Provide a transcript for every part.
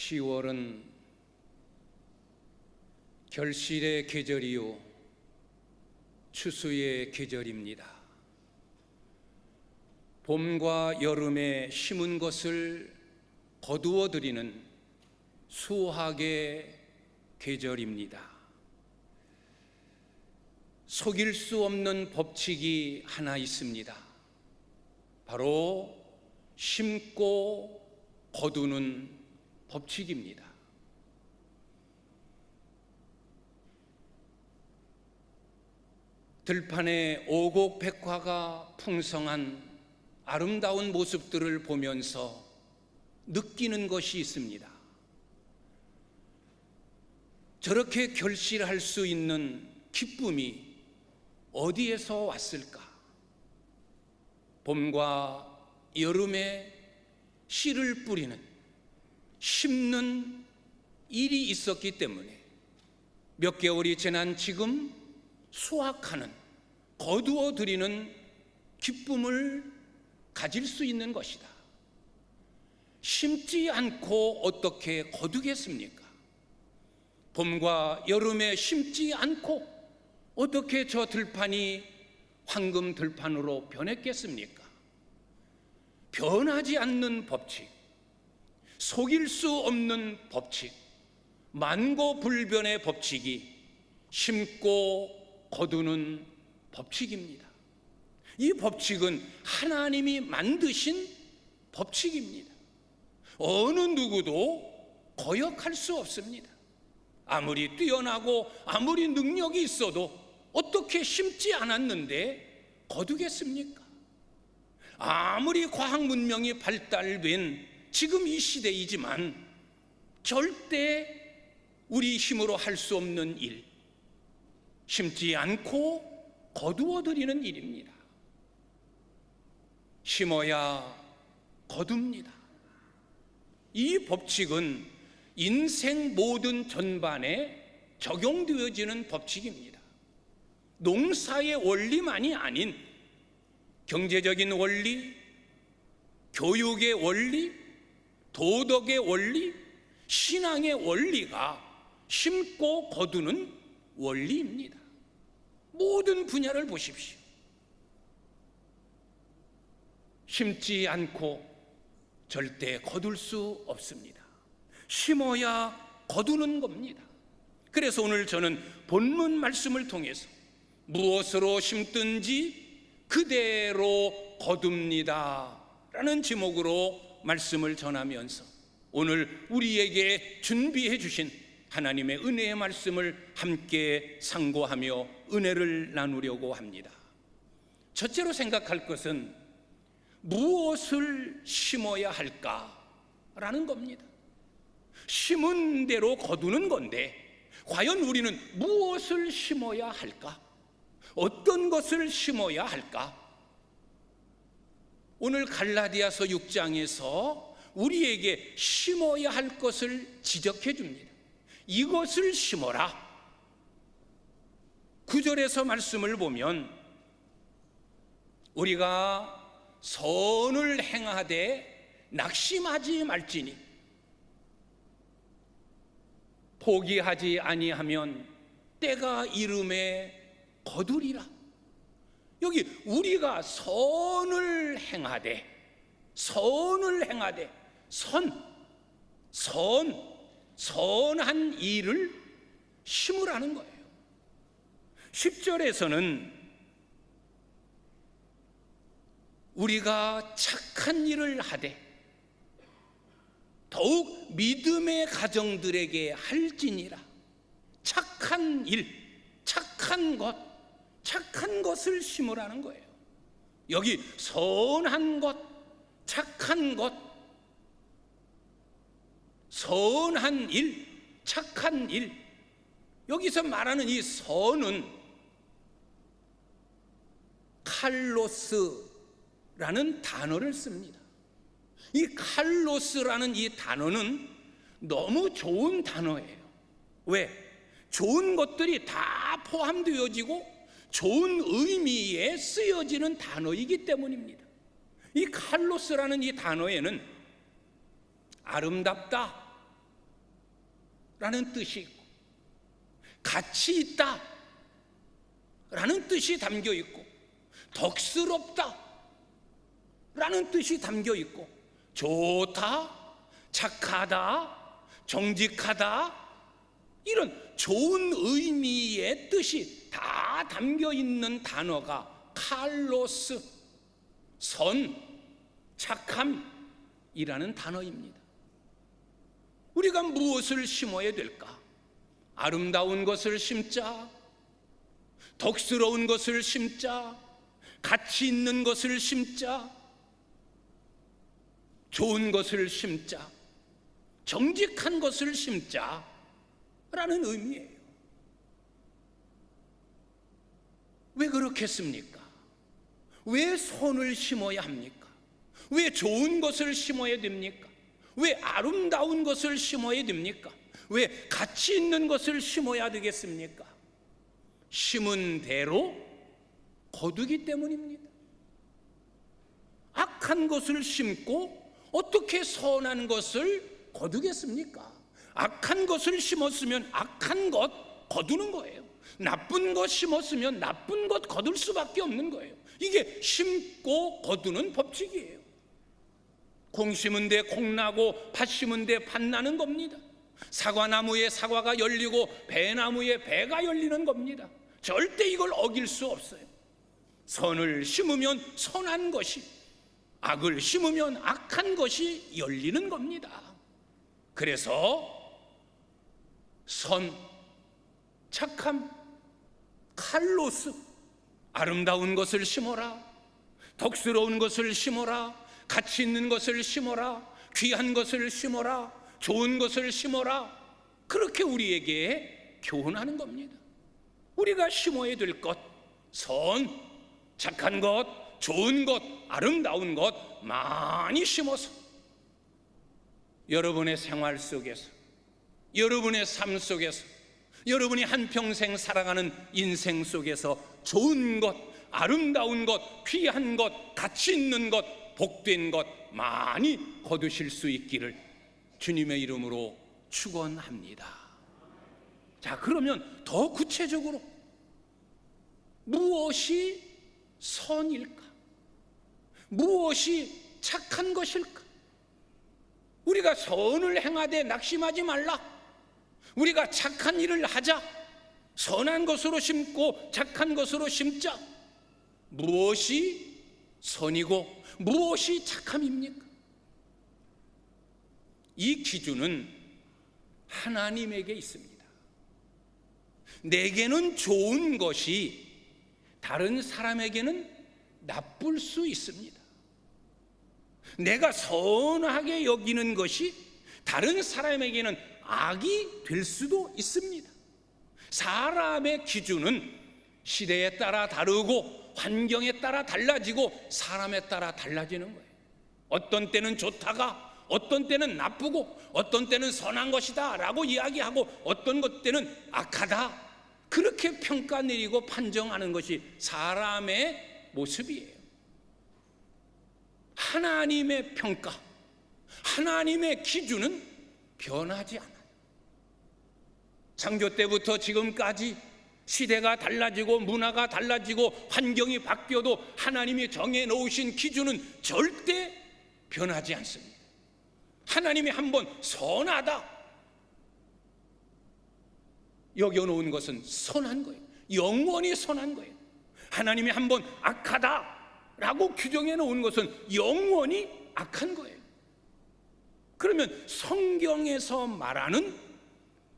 10월은 결실의 계절이요 추수의 계절입니다. 봄과 여름에 심은 것을 거두어 드리는 수확의 계절입니다. 속일 수 없는 법칙이 하나 있습니다. 바로 심고 거두는 법칙입니다. 들판에 오곡백화가 풍성한 아름다운 모습들을 보면서 느끼는 것이 있습니다. 저렇게 결실할 수 있는 기쁨이 어디에서 왔을까? 봄과 여름에 씨를 뿌리는, 심는 일이 있었기 때문에 몇 개월이 지난 지금 수확하는, 거두어 드리는 기쁨을 가질 수 있는 것이다. 심지 않고 어떻게 거두겠습니까? 봄과 여름에 심지 않고 어떻게 저 들판이 황금 들판으로 변했겠습니까? 변하지 않는 법칙, 속일 수 없는 법칙, 만고불변의 법칙이 심고 거두는 법칙입니다. 이 법칙은 하나님이 만드신 법칙입니다. 어느 누구도 거역할 수 없습니다. 아무리 뛰어나고 아무리 능력이 있어도 어떻게 심지 않았는데 거두겠습니까? 아무리 과학 문명이 발달된 지금 이 시대이지만 절대 우리 힘으로 할 수 없는 일, 심지 않고 거두어 드리는 일입니다. 심어야 거둡니다. 이 법칙은 인생 모든 전반에 적용되어지는 법칙입니다. 농사의 원리만이 아닌 경제적인 원리, 교육의 원리, 도덕의 원리, 신앙의 원리가 심고 거두는 원리입니다. 모든 분야를 보십시오. 심지 않고 절대 거둘 수 없습니다. 심어야 거두는 겁니다. 그래서 오늘 저는 본문 말씀을 통해서 무엇으로 심든지 그대로 거둡니다 라는 제목으로 말씀을 전하면서 오늘 우리에게 준비해 주신 하나님의 은혜의 말씀을 함께 상고하며 은혜를 나누려고 합니다. 첫째로 생각할 것은 무엇을 심어야 할까라는 겁니다. 심은 대로 거두는 건데 과연 우리는 무엇을 심어야 할까? 어떤 것을 심어야 할까? 오늘 갈라디아서 6장에서 우리에게 심어야 할 것을 지적해 줍니다. 이것을 심어라. 9절에서 말씀을 보면 우리가 선을 행하되 낙심하지 말지니 포기하지 아니하면 때가 이름에 거두리라. 여기 우리가 선을 행하되 선한 일을 심으라는 거예요. 10절에서는 우리가 착한 일을 하되 더욱 믿음의 가정들에게 할지니라. 착한 일, 착한 것을 심으라는 거예요. 여기 선한 것, 착한 것, 선한 일, 착한 일, 여기서 말하는 이 선은 칼로스라는 단어를 씁니다. 이 칼로스라는 이 단어는 너무 좋은 단어예요. 왜? 좋은 것들이 다 포함되어지고 좋은 의미에 쓰여지는 단어이기 때문입니다. 이 칼로스라는 이 단어에는 아름답다, 라는 뜻이 있고, 가치 있다 라는 뜻이 담겨 있고, 덕스럽다 라는 뜻이 담겨 있고, 좋다, 착하다, 정직하다, 이런 좋은 의미의 뜻이 다 담겨 있는 단어가 칼로스, 선, 착함이라는 단어입니다. 우리가 무엇을 심어야 될까? 아름다운 것을 심자, 덕스러운 것을 심자, 가치 있는 것을 심자, 좋은 것을 심자, 정직한 것을 심자 라는 의미예요. 왜 그렇겠습니까? 왜 선을 심어야 합니까? 왜 좋은 것을 심어야 됩니까? 왜 아름다운 것을 심어야 됩니까? 왜 가치 있는 것을 심어야 되겠습니까? 심은 대로 거두기 때문입니다. 악한 것을 심고 어떻게 선한 것을 거두겠습니까? 악한 것을 심었으면 악한 것 거두는 거예요. 나쁜 것 심었으면 나쁜 것 거둘 수밖에 없는 거예요. 이게 심고 거두는 법칙이에요. 콩 심은 데 콩 나고 팥 심은 데 팥 나는 겁니다. 사과나무에 사과가 열리고 배나무에 배가 열리는 겁니다. 절대 이걸 어길 수 없어요. 선을 심으면 선한 것이, 악을 심으면 악한 것이 열리는 겁니다. 그래서 선, 착함, 칼로스, 아름다운 것을 심어라, 덕스러운 것을 심어라, 가치 있는 것을 심어라, 귀한 것을 심어라, 좋은 것을 심어라, 그렇게 우리에게 교훈하는 겁니다. 우리가 심어야 될 것, 선, 착한 것, 좋은 것, 아름다운 것 많이 심어서 여러분의 생활 속에서, 여러분의 삶 속에서, 여러분이 한평생 살아가는 인생 속에서 좋은 것, 아름다운 것, 귀한 것, 가치 있는 것, 복된 것 많이 거두실 수 있기를 주님의 이름으로 축원합니다. 자, 그러면 더 구체적으로 무엇이 선일까? 무엇이 착한 것일까? 우리가 선을 행하되 낙심하지 말라. 우리가 착한 일을 하자. 선한 것으로 심고 착한 것으로 심자. 무엇이 선이고 무엇이 착함입니까? 이 기준은 하나님에게 있습니다. 내게는 좋은 것이 다른 사람에게는 나쁠 수 있습니다. 내가 선하게 여기는 것이 다른 사람에게는 악이 될 수도 있습니다. 사람의 기준은 시대에 따라 다르고 환경에 따라 달라지고 사람에 따라 달라지는 거예요. 어떤 때는 좋다가 어떤 때는 나쁘고 어떤 때는 선한 것이다 라고 이야기하고 어떤 것 때는 악하다, 그렇게 평가 내리고 판정하는 것이 사람의 모습이에요. 하나님의 평가, 하나님의 기준은 변하지 않아요. 창조 때부터 지금까지 시대가 달라지고 문화가 달라지고 환경이 바뀌어도 하나님이 정해 놓으신 기준은 절대 변하지 않습니다. 하나님이 한번 선하다 여겨놓은 것은 선한 거예요. 영원히 선한 거예요. 하나님이 한번 악하다라고 규정해 놓은 것은 영원히 악한 거예요. 그러면 성경에서 말하는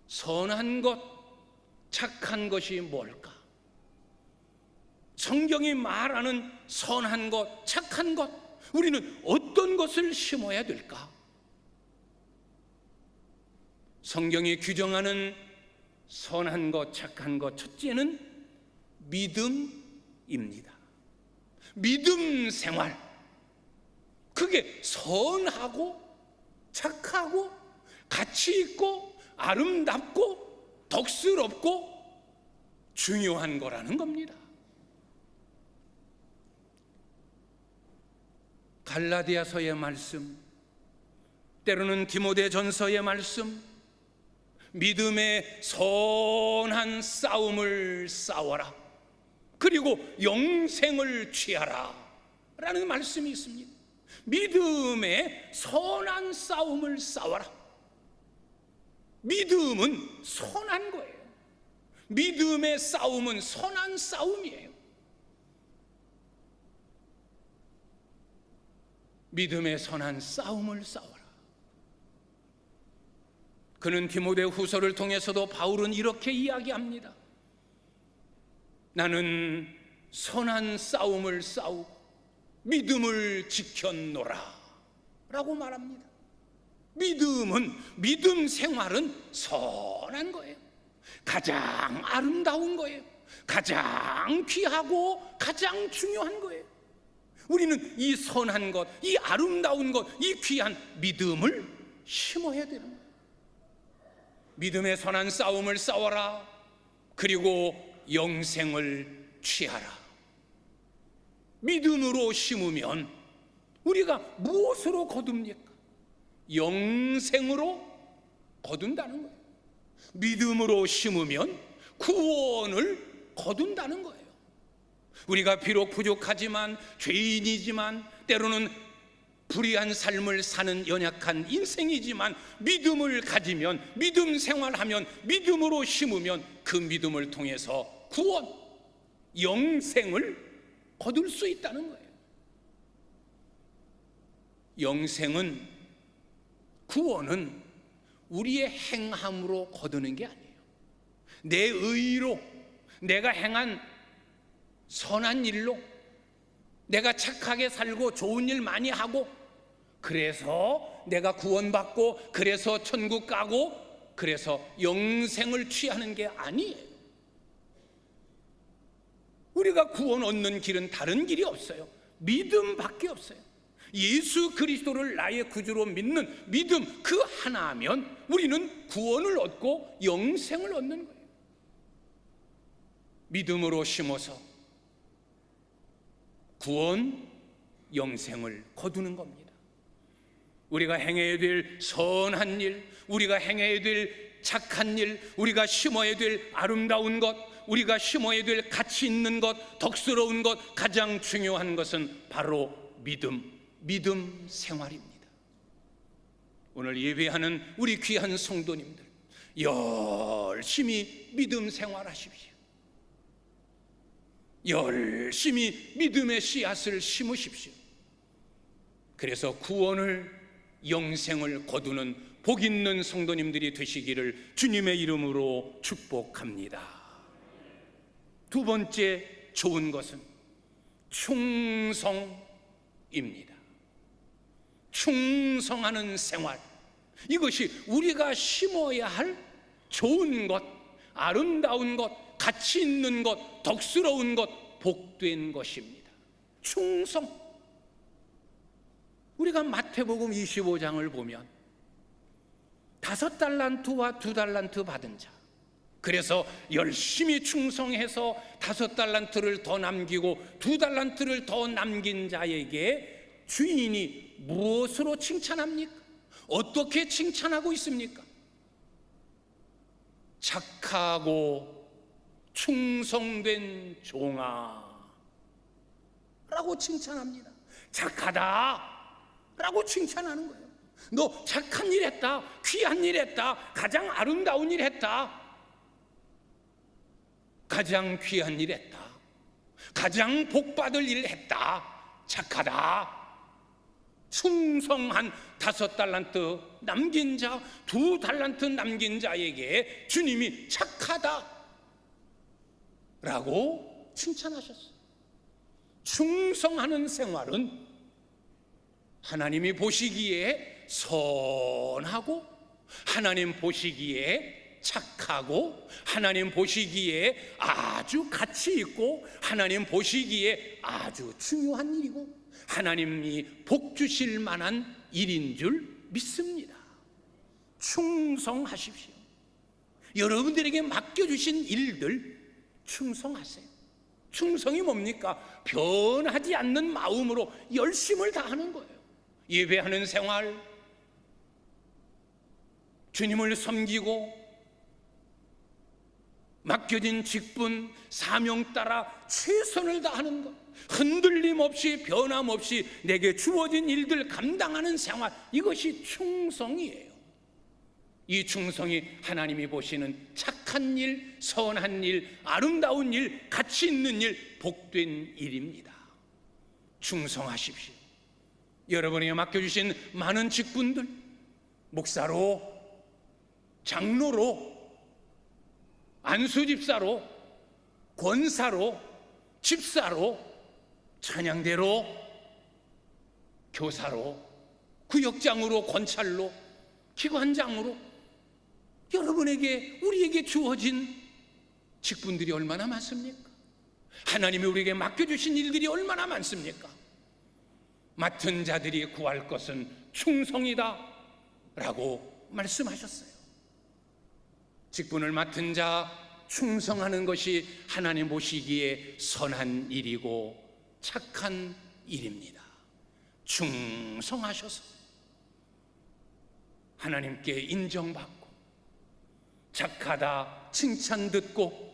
선한 것, 착한 것이 뭘까? 성경이 말하는 선한 것, 착한 것, 우리는 어떤 것을 심어야 될까? 성경이 규정하는 선한 것, 착한 것, 첫째는 믿음입니다. 믿음 생활, 그게 선하고 착하고 가치 있고 아름답고 덕스럽고 중요한 거라는 겁니다. 갈라디아서의 말씀, 때로는 디모데전서의 말씀, 믿음의 선한 싸움을 싸워라. 그리고 영생을 취하라 라는 말씀이 있습니다. 믿음의 선한 싸움을 싸워라. 믿음은 선한 거예요. 믿음의 싸움은 선한 싸움이에요. 믿음의 선한 싸움을 싸워라. 그는 디모데 후서를 통해서도 바울은 이렇게 이야기합니다. 나는 선한 싸움을 싸우고 믿음을 지켰노라 라고 말합니다. 믿음 생활은 선한 거예요. 가장 아름다운 거예요. 가장 귀하고 가장 중요한 거예요. 우리는 이 선한 것, 이 아름다운 것, 이 귀한 믿음을 심어야 되는 거예요. 믿음의 선한 싸움을 싸워라. 그리고 영생을 취하라. 믿음으로 심으면 우리가 무엇으로 거둡니까? 영생으로 거둔다는 거예요. 믿음으로 심으면 구원을 거둔다는 거예요. 우리가 비록 부족하지만, 죄인이지만, 때로는 불의한 삶을 사는 연약한 인생이지만 믿음을 가지면, 믿음 생활하면, 믿음으로 심으면 그 믿음을 통해서 구원, 영생을 거둘 수 있다는 거예요. 영생은, 구원은 우리의 행함으로 거두는 게 아니에요. 내 의로, 내가 행한 선한 일로, 내가 착하게 살고 좋은 일 많이 하고, 그래서 내가 구원받고, 그래서 천국 가고, 그래서 영생을 취하는 게 아니에요. 우리가 구원 얻는 길은 다른 길이 없어요. 믿음밖에 없어요. 예수 그리스도를 나의 구주로 믿는 믿음 그 하나면 우리는 구원을 얻고 영생을 얻는 거예요. 믿음으로 심어서 구원, 영생을 거두는 겁니다. 우리가 행해야 될 선한 일, 우리가 행해야 될 착한 일, 우리가 심어야 될 아름다운 것, 우리가 심어야 될 가치 있는 것, 덕스러운 것, 가장 중요한 것은 바로 믿음 생활입니다. 오늘 예배하는 우리 귀한 성도님들, 열심히 믿음 생활하십시오. 열심히 믿음의 씨앗을 심으십시오. 그래서 구원을, 영생을 거두는 복 있는 성도님들이 되시기를 주님의 이름으로 축복합니다. 두 번째 좋은 것은 충성입니다. 충성하는 생활, 이것이 우리가 심어야 할 좋은 것, 아름다운 것, 가치 있는 것, 덕스러운 것, 복된 것입니다. 충성. 우리가 마태복음 25장을 보면 5달란트와 2달란트 받은 자, 그래서 열심히 충성해서 5달란트를 더 남기고 2달란트를 더 남긴 자에게 주인이 무엇으로 칭찬합니까? 어떻게 칭찬하고 있습니까? 착하고 충성된 종아 라고 칭찬합니다. 착하다 라고 칭찬하는 거예요. 너 착한 일 했다, 귀한 일 했다, 가장 아름다운 일 했다, 가장 귀한 일 했다, 가장 복받을 일 했다, 착하다. 충성한 5달란트 남긴 자, 2달란트 남긴 자에게 주님이 착하다 라고 칭찬하셨어요. 충성하는 생활은 하나님이 보시기에 선하고, 하나님 보시기에 착하고, 하나님 보시기에 아주 가치 있고, 하나님 보시기에 아주 중요한 일이고, 하나님이 복 주실 만한 일인 줄 믿습니다. 충성하십시오. 여러분들에게 맡겨주신 일들 충성하세요. 충성이 뭡니까? 변하지 않는 마음으로 열심을 다하는 거예요. 예배하는 생활, 주님을 섬기고 맡겨진 직분, 사명 따라 최선을 다하는 것, 흔들림 없이 변함없이 내게 주어진 일들 감당하는 생활, 이것이 충성이에요. 이 충성이 하나님이 보시는 착한 일, 선한 일, 아름다운 일, 가치 있는 일, 복된 일입니다. 충성하십시오. 여러분에게 맡겨주신 많은 직분들, 목사로, 장로로, 안수집사로, 권사로, 집사로, 찬양대로, 교사로, 구역장으로, 권찰로, 기관장으로, 여러분에게, 우리에게 주어진 직분들이 얼마나 많습니까? 하나님이 우리에게 맡겨주신 일들이 얼마나 많습니까? 맡은 자들이 구할 것은 충성이다 라고 말씀하셨어요. 직분을 맡은 자, 충성하는 것이 하나님 보시기에 선한 일이고 착한 일입니다. 충성하셔서 하나님께 인정받고 착하다 칭찬 듣고,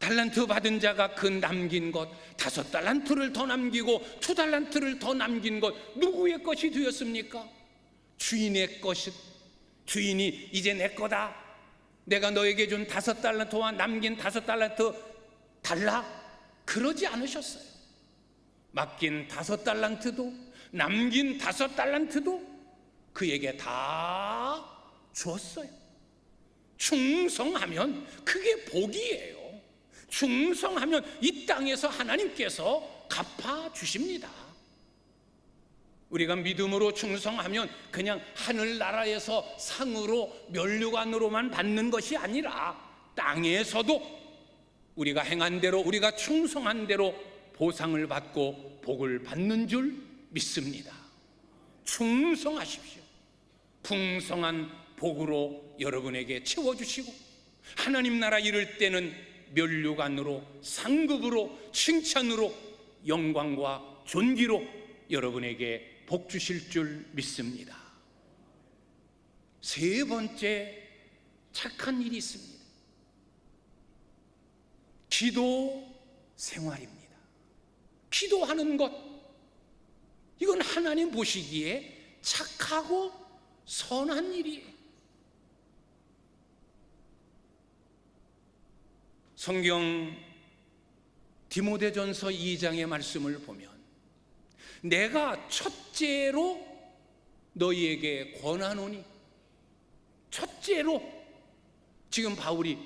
달란트 받은 자가 그 남긴 것 5달란트를 더 남기고 2달란트를 더 남긴 것 누구의 것이 되었습니까? 주인의 것이. 주인이 이제 내 거다, 내가 너에게 준 5달란트와 남긴 5달란트 달라, 그러지 않으셨어요. 맡긴 5달란트도 남긴 5달란트도 그에게 다 주었어요. 충성하면 그게 복이에요. 충성하면 이 땅에서 하나님께서 갚아주십니다. 우리가 믿음으로 충성하면 그냥 하늘나라에서 상으로 면류관으로만 받는 것이 아니라 땅에서도 우리가 행한 대로, 우리가 충성한 대로 보상을 받고 복을 받는 줄 믿습니다. 충성하십시오. 풍성한 복으로 여러분에게 채워주시고, 하나님 나라 이룰 때는 면류관으로, 상급으로, 칭찬으로, 영광과 존귀로 여러분에게 복 주실 줄 믿습니다. 세 번째 착한 일이 있습니다. 기도 생활입니다. 기도하는 것, 이건 하나님 보시기에 착하고 선한 일이에요. 성경 디모데전서 2장의 말씀을 보면 내가 첫째로 너희에게 권하노니, 첫째로 지금 바울이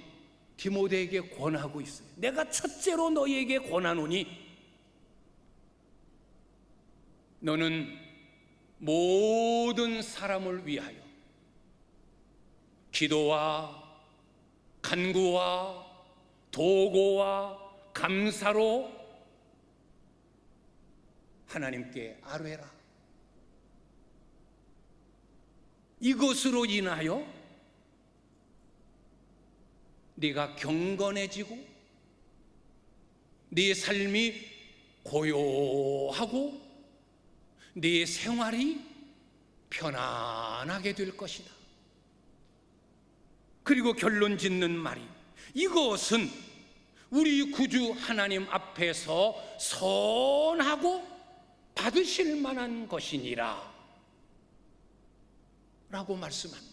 디모데에게 권하고 있어요. 내가 첫째로 너희에게 권하노니 너는 모든 사람을 위하여 기도와 간구와 도고와 감사로 하나님께 아뢰라. 이것으로 인하여 네가 경건해지고 네 삶이 고요하고 네 생활이 편안하게 될 것이다. 그리고 결론 짓는 말이, 이것은 우리 구주 하나님 앞에서 선하고 받으실 만한 것이니라 라고 말씀합니다.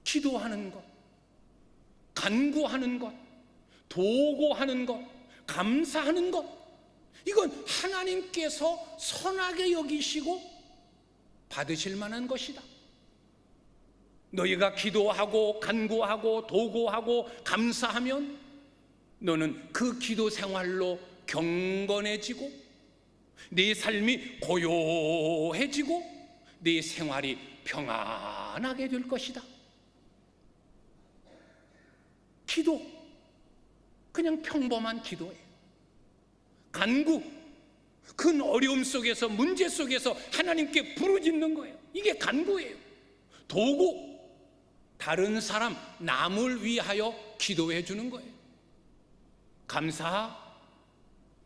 기도하는 것, 간구하는 것, 도고하는 것, 감사하는 것, 이건 하나님께서 선하게 여기시고 받으실 만한 것이다. 너희가 기도하고 간구하고 도고하고 감사하면 너는 그 기도 생활로 경건해지고 네 삶이 고요해지고 네 생활이 평안하게 될 것이다. 기도, 그냥 평범한 기도예요. 간구, 큰 어려움 속에서, 문제 속에서 하나님께 부르짖는 거예요. 이게 간구예요. 도고, 다른 사람, 남을 위하여 기도해 주는 거예요. 감사,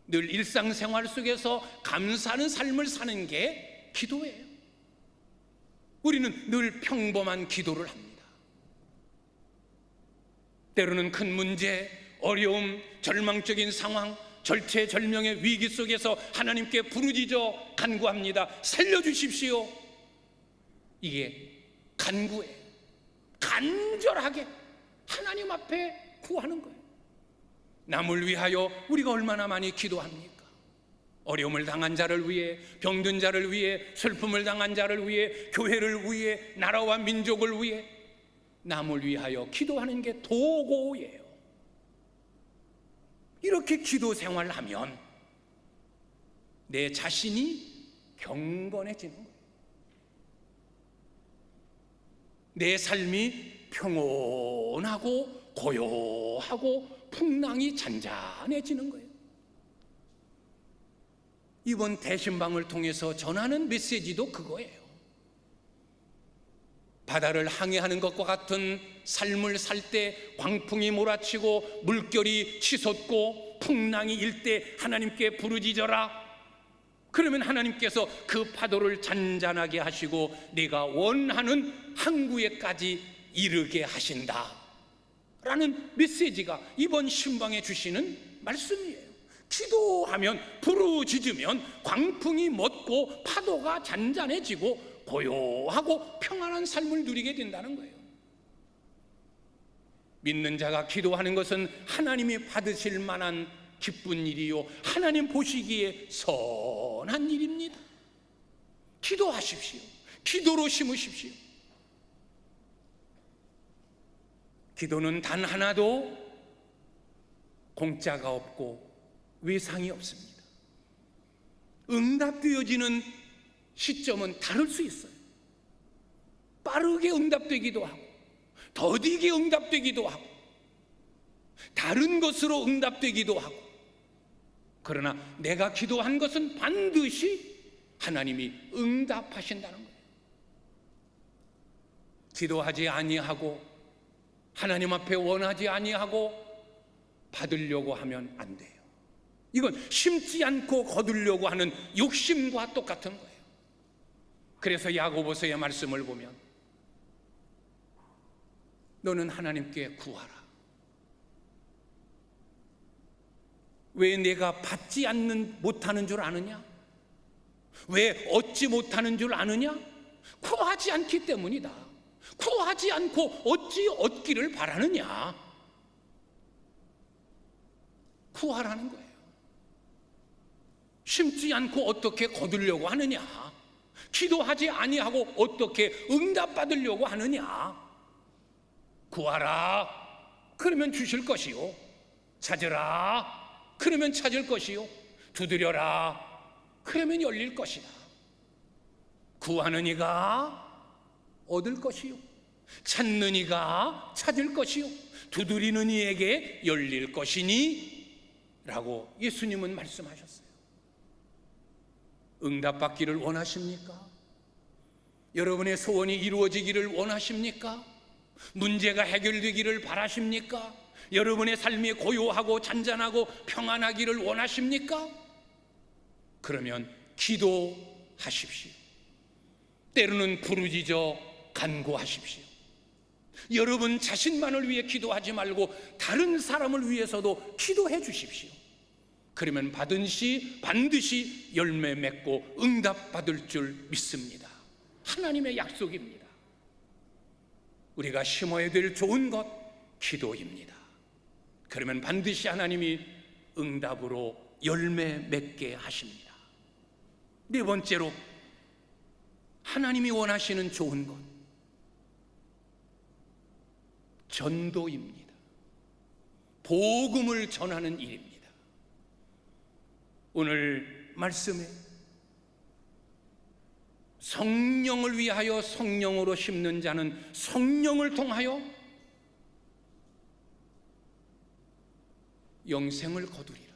늘 일상생활 속에서 감사하는 삶을 사는 게 기도예요. 우리는 늘 평범한 기도를 합니다. 때로는 큰 문제, 어려움, 절망적인 상황, 절체절명의 위기 속에서 하나님께 부르짖어 간구합니다. 살려주십시오. 이게 간구예요. 간절하게 하나님 앞에 구하는 거예요. 남을 위하여 우리가 얼마나 많이 기도합니까? 어려움을 당한 자를 위해, 병든 자를 위해, 슬픔을 당한 자를 위해, 교회를 위해, 나라와 민족을 위해, 남을 위하여 기도하는 게 도고예요. 이렇게 기도 생활하면 내 자신이 경건해지는 거예요. 내 삶이 평온하고 고요하고 풍랑이 잔잔해지는 거예요. 이번 대신방을 통해서 전하는 메시지도 그거예요. 바다를 항해하는 것과 같은 삶을 살 때 광풍이 몰아치고 물결이 치솟고 풍랑이 일 때 하나님께 부르짖어라. 그러면 하나님께서 그 파도를 잔잔하게 하시고 내가 원하는 항구에까지 이르게 하신다 라는 메시지가 이번 신방에 주시는 말씀이에요. 기도하면, 부르짖으면 광풍이 멎고 파도가 잔잔해지고 고요하고 평안한 삶을 누리게 된다는 거예요. 믿는 자가 기도하는 것은 하나님이 받으실 만한 기쁜 일이요, 하나님 보시기에 선한 일입니다. 기도하십시오. 기도로 심으십시오. 기도는 단 하나도 공짜가 없고 외상이 없습니다. 응답되어지는 시점은 다를 수 있어요. 빠르게 응답되기도 하고 더디게 응답되기도 하고 다른 것으로 응답되기도 하고, 그러나 내가 기도한 것은 반드시 하나님이 응답하신다는 거예요. 기도하지 아니하고 하나님 앞에 원하지 아니하고 받으려고 하면 안 돼요. 이건 심지 않고 거두려고 하는 욕심과 똑같은 거예요. 그래서 야고보서의 말씀을 보면 너는 하나님께 구하라. 왜 내가 받지 못하는 줄 아느냐? 왜 얻지 못하는 줄 아느냐? 구하지 않기 때문이다. 구하지 않고 어찌 얻기를 바라느냐? 구하라는 거예요. 심지 않고 어떻게 거두려고 하느냐? 기도하지 아니하고 어떻게 응답받으려고 하느냐? 구하라, 그러면 주실 것이요. 찾으라, 그러면 찾을 것이요. 두드려라, 그러면 열릴 것이다. 구하는 이가 얻을 것이요, 찾는 이가 찾을 것이요, 두드리는 이에게 열릴 것이니 라고 예수님은 말씀하셨어요. 응답받기를 원하십니까? 여러분의 소원이 이루어지기를 원하십니까? 문제가 해결되기를 바라십니까? 여러분의 삶이 고요하고 잔잔하고 평안하기를 원하십니까? 그러면 기도하십시오. 때로는 부르짖어 간구하십시오. 여러분 자신만을 위해 기도하지 말고 다른 사람을 위해서도 기도해 주십시오. 그러면 반드시 열매 맺고 응답받을 줄 믿습니다. 하나님의 약속입니다. 우리가 심어야 될 좋은 것, 기도입니다. 그러면 반드시 하나님이 응답으로 열매 맺게 하십니다. 네 번째로 하나님이 원하시는 좋은 것, 전도입니다. 복음을 전하는 일입니다. 오늘 말씀에 성령을 위하여 성령으로 심는 자는 성령을 통하여 영생을 거두리라.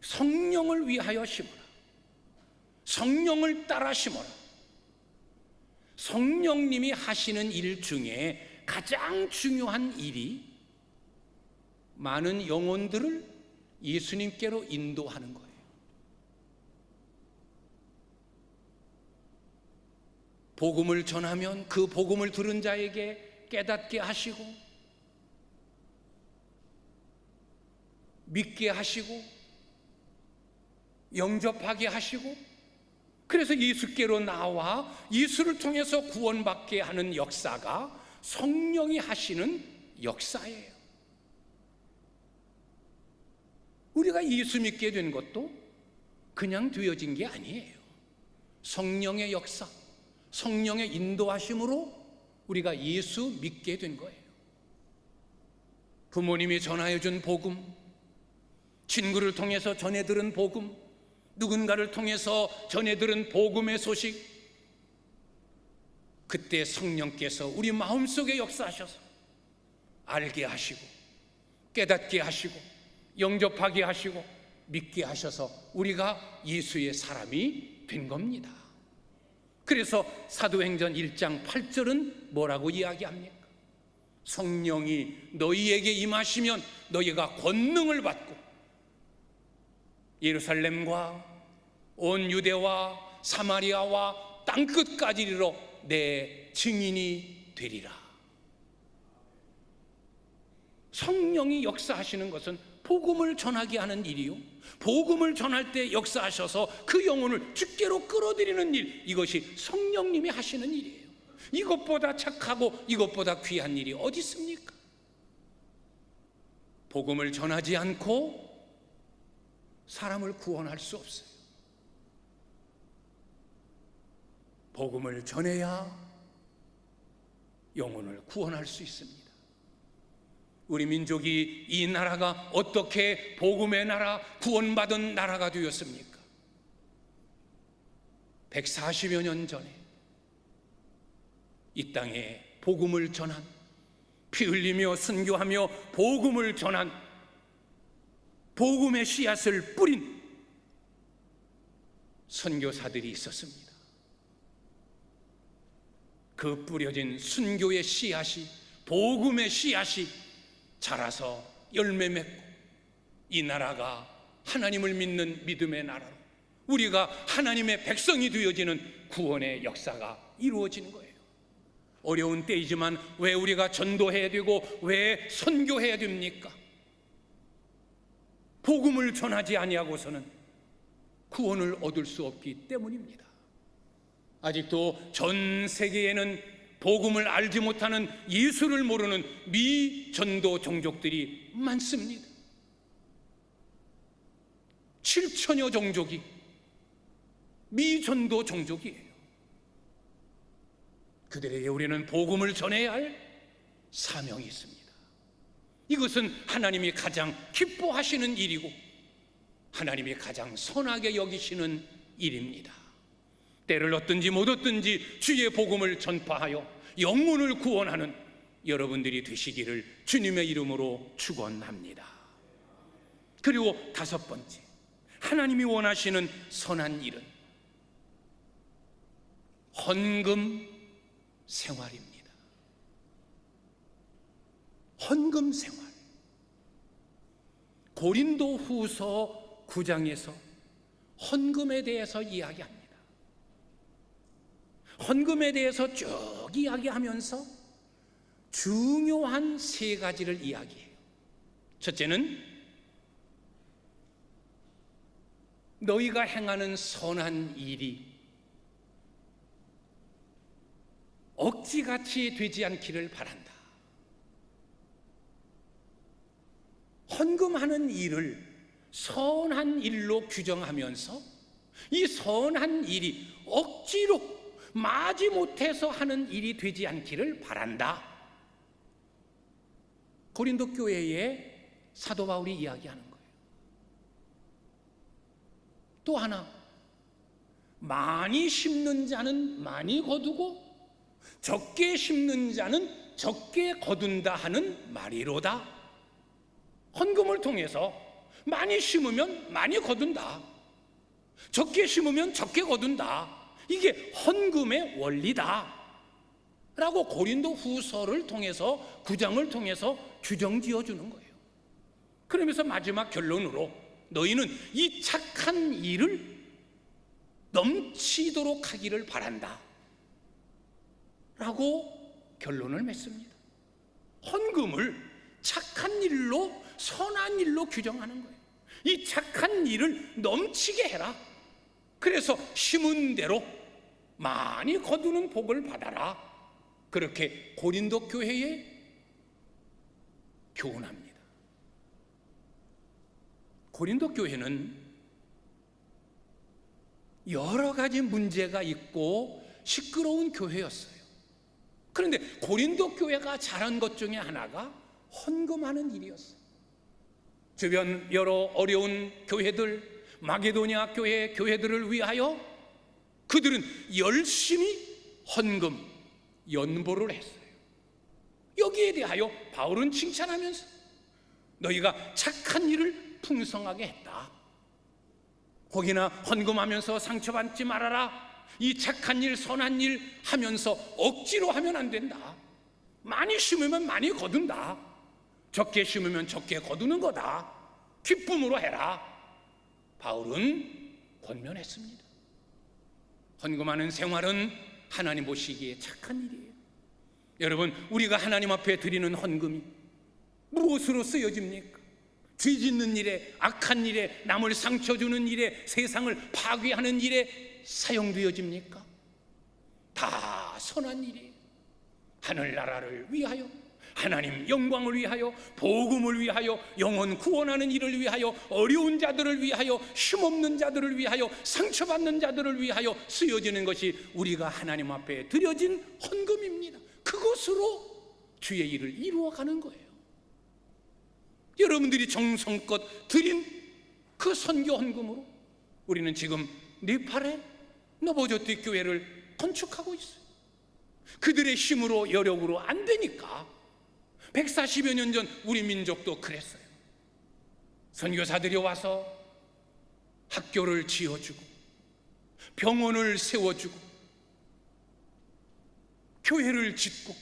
성령을 위하여 심어라. 성령을 따라 심어라. 성령님이 하시는 일 중에 가장 중요한 일이 많은 영혼들을 예수님께로 인도하는 거예요. 복음을 전하면 그 복음을 들은 자에게 깨닫게 하시고 믿게 하시고 영접하게 하시고, 그래서 예수께로 나와 예수를 통해서 구원받게 하는 역사가 성령이 하시는 역사예요. 우리가 예수 믿게 된 것도 그냥 되어진 게 아니에요. 성령의 역사, 성령의 인도하심으로 우리가 예수 믿게 된 거예요. 부모님이 전하여 준 복음, 친구를 통해서 전해 들은 복음, 누군가를 통해서 전해 들은 복음의 소식, 그때 성령께서 우리 마음속에 역사하셔서 알게 하시고 깨닫게 하시고 영접하게 하시고 믿게 하셔서 우리가 예수의 사람이 된 겁니다. 그래서 사도행전 1장 8절은 뭐라고 이야기합니까? 성령이 너희에게 임하시면 너희가 권능을 받고 예루살렘과 온 유대와 사마리아와 땅끝까지 이르러 내 증인이 되리라. 성령이 역사하시는 것은 복음을 전하게 하는 일이요, 복음을 전할 때 역사하셔서 그 영혼을 주께로 끌어들이는 일, 이것이 성령님이 하시는 일이에요. 이것보다 착하고 이것보다 귀한 일이 어디 있습니까? 복음을 전하지 않고 사람을 구원할 수 없어요. 복음을 전해야 영혼을 구원할 수 있습니다. 우리 민족이, 이 나라가 어떻게 복음의 나라, 구원받은 나라가 되었습니까? 140여 년 전에 이 땅에 복음을 전한, 피 흘리며 순교하며 복음을 전한, 복음의 씨앗을 뿌린 선교사들이 있었습니다. 그 뿌려진 순교의 씨앗이, 복음의 씨앗이 자라서 열매 맺고 이 나라가 하나님을 믿는 믿음의 나라로, 우리가 하나님의 백성이 되어지는 구원의 역사가 이루어지는 거예요. 어려운 때이지만 왜 우리가 전도해야 되고 왜 선교해야 됩니까? 복음을 전하지 아니하고서는 구원을 얻을 수 없기 때문입니다. 아직도 전 세계에는 복음을 알지 못하는, 예수를 모르는 미전도 종족들이 많습니다. 7천여 종족이 미전도 종족이에요. 그들에게 우리는 복음을 전해야 할 사명이 있습니다. 이것은 하나님이 가장 기뻐하시는 일이고 하나님이 가장 선하게 여기시는 일입니다. 때를 얻든지 못 얻든지 주의 복음을 전파하여 영혼을 구원하는 여러분들이 되시기를 주님의 이름으로 축원합니다. 그리고 다섯 번째, 하나님이 원하시는 선한 일은 헌금 생활입니다. 헌금 생활. 고린도후서 9장에서 헌금에 대해서 이야기합니다. 헌금에 대해서 쭉 이야기하면서 중요한 세 가지를 이야기해요. 첫째는 너희가 행하는 선한 일이 억지같이 되지 않기를 바란다. 헌금하는 일을 선한 일로 규정하면서 이 선한 일이 억지로 마지못해서 하는 일이 되지 않기를 바란다. 고린도 교회에 사도 바울이 이야기하는 거예요. 또 하나, 많이 심는 자는 많이 거두고 적게 심는 자는 적게 거둔다 하는 말이로다. 헌금을 통해서 많이 심으면 많이 거둔다, 적게 심으면 적게 거둔다, 이게 헌금의 원리다 라고 고린도 후서를 통해서, 9장을 통해서 규정지어 주는 거예요. 그러면서 마지막 결론으로 너희는 이 착한 일을 넘치도록 하기를 바란다. 결론을 맺습니다. 헌금을 착한 일로, 선한 일로 규정하는 거예요. 이 착한 일을 넘치게 해라. 그래서 심은 대로 많이 거두는 복을 받아라. 그렇게 고린도 교회에 교훈합니다. 고린도 교회는 여러 가지 문제가 있고 시끄러운 교회였어요. 그런데 고린도 교회가 잘한 것 중에 하나가 헌금하는 일이었어요. 주변 여러 어려운 교회들, 마게도냐 교회들을 위하여 그들은 열심히 헌금, 연보를 했어요. 여기에 대하여 바울은 칭찬하면서 너희가 착한 일을 풍성하게 했다. 혹이나 헌금하면서 상처받지 말아라. 이 착한 일, 선한 일 하면서 억지로 하면 안 된다. 많이 심으면 많이 거둔다. 적게 심으면 적게 거두는 거다. 기쁨으로 해라. 바울은 권면했습니다. 헌금하는 생활은 하나님 보시기에 착한 일이에요. 여러분, 우리가 하나님 앞에 드리는 헌금이 무엇으로 쓰여집니까? 죄 짓는 일에, 악한 일에, 남을 상처 주는 일에, 세상을 파괴하는 일에 사용되어집니까? 다 선한 일이에요. 하늘나라를 위하여, 하나님 영광을 위하여, 복음을 위하여, 영혼 구원하는 일을 위하여, 어려운 자들을 위하여, 힘없는 자들을 위하여, 상처받는 자들을 위하여 쓰여지는 것이 우리가 하나님 앞에 드려진 헌금입니다. 그것으로 주의 일을 이루어가는 거예요. 여러분들이 정성껏 드린 그 선교 헌금으로 우리는 지금 네팔에 너보조티 교회를 건축하고 있어요. 그들의 힘으로, 여력으로 안 되니까 140여 년 전 우리 민족도 그랬어요. 선교사들이 와서 학교를 지어주고 병원을 세워주고 교회를 짓고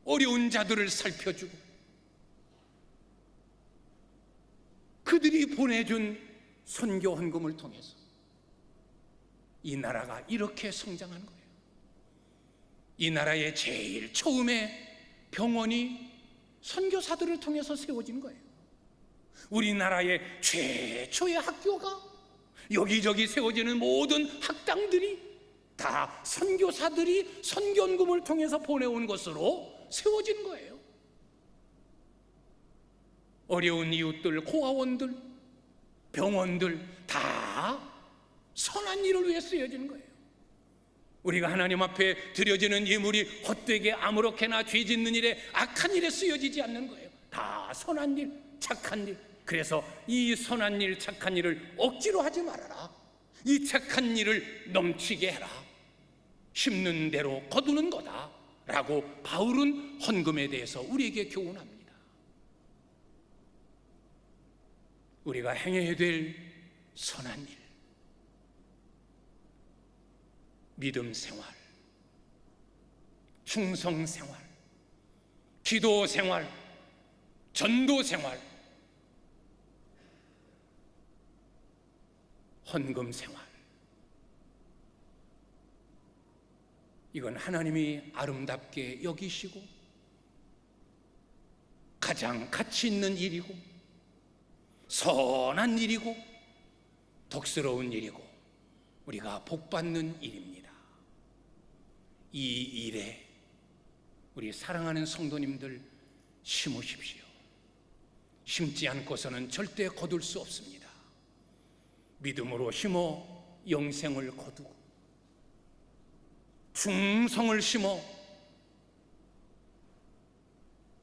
어려운 자들을 살펴주고 그들이 보내준 선교 헌금을 통해서 이 나라가 이렇게 성장한 거예요. 이 나라의 제일 처음에 병원이 선교사들을 통해서 세워진 거예요. 우리나라의 최초의 학교가, 여기저기 세워지는 모든 학당들이 다 선교사들이 선교헌금을 통해서 보내온 것으로 세워진 거예요. 어려운 이웃들, 고아원들, 병원들 다 선한 일을 위해 쓰여지는 거예요. 우리가 하나님 앞에 드려지는 예물이 헛되게 아무렇게나 죄 짓는 일에, 악한 일에 쓰여지지 않는 거예요. 다 선한 일, 착한 일. 그래서 이 선한 일, 착한 일을 억지로 하지 말아라. 이 착한 일을 넘치게 해라. 심는 대로 거두는 거다 라고 바울은 헌금에 대해서 우리에게 교훈합니다. 우리가 행해야 될 선한 일, 믿음 생활, 충성 생활, 기도 생활, 전도 생활, 헌금 생활, 이건 하나님이 아름답게 여기시고 가장 가치 있는 일이고 선한 일이고 덕스러운 일이고 우리가 복받는 일입니다. 이 일에 우리 사랑하는 성도님들 심으십시오. 심지 않고서는 절대 거둘 수 없습니다. 믿음으로 심어 영생을 거두고, 충성을 심어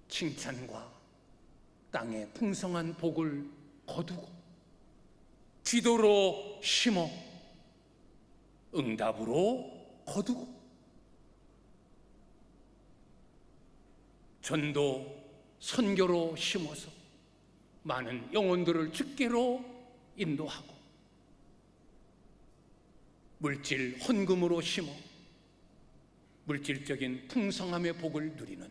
칭찬과 땅에 풍성한 복을 거두고, 기도로 심어 응답으로 거두고, 전도 선교로 심어서 많은 영혼들을 주께로 인도하고, 물질 헌금으로 심어 물질적인 풍성함의 복을 누리는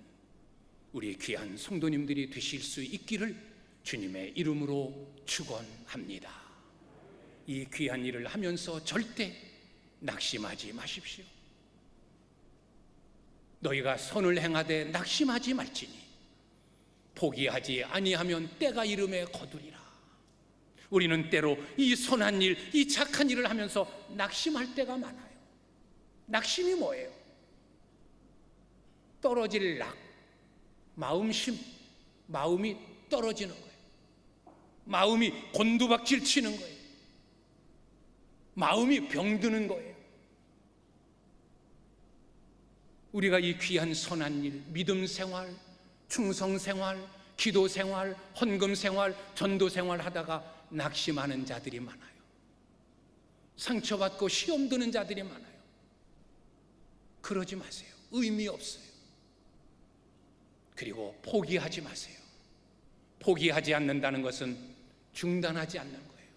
우리 귀한 성도님들이 되실 수 있기를 주님의 이름으로 축원합니다. 이 귀한 일을 하면서 절대 낙심하지 마십시오. 너희가 선을 행하되 낙심하지 말지니 포기하지 아니하면 때가 이름에 거두리라. 우리는 때로 이 선한 일, 이 착한 일을 하면서 낙심할 때가 많아요. 낙심이 뭐예요? 떨어질 낙, 마음심, 마음이 떨어지는 거예요. 마음이 곤두박질 치는 거예요. 마음이 병드는 거예요. 우리가 이 귀한 선한 일, 믿음 생활, 충성 생활, 기도 생활, 헌금 생활, 전도 생활 하다가 낙심하는 자들이 많아요. 상처받고 시험 드는 자들이 많아요. 그러지 마세요. 의미 없어요. 그리고 포기하지 마세요. 포기하지 않는다는 것은 중단하지 않는 거예요.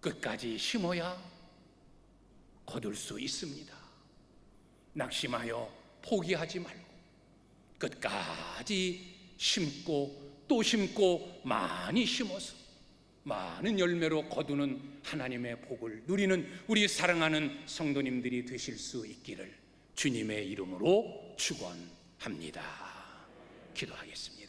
끝까지 심어야 거둘 수 있습니다. 낙심하여 포기하지 말고 끝까지 심고 또 심고 많이 심어서 많은 열매로 거두는 하나님의 복을 누리는 우리 사랑하는 성도님들이 되실 수 있기를 주님의 이름으로 축원합니다. 기도하겠습니다.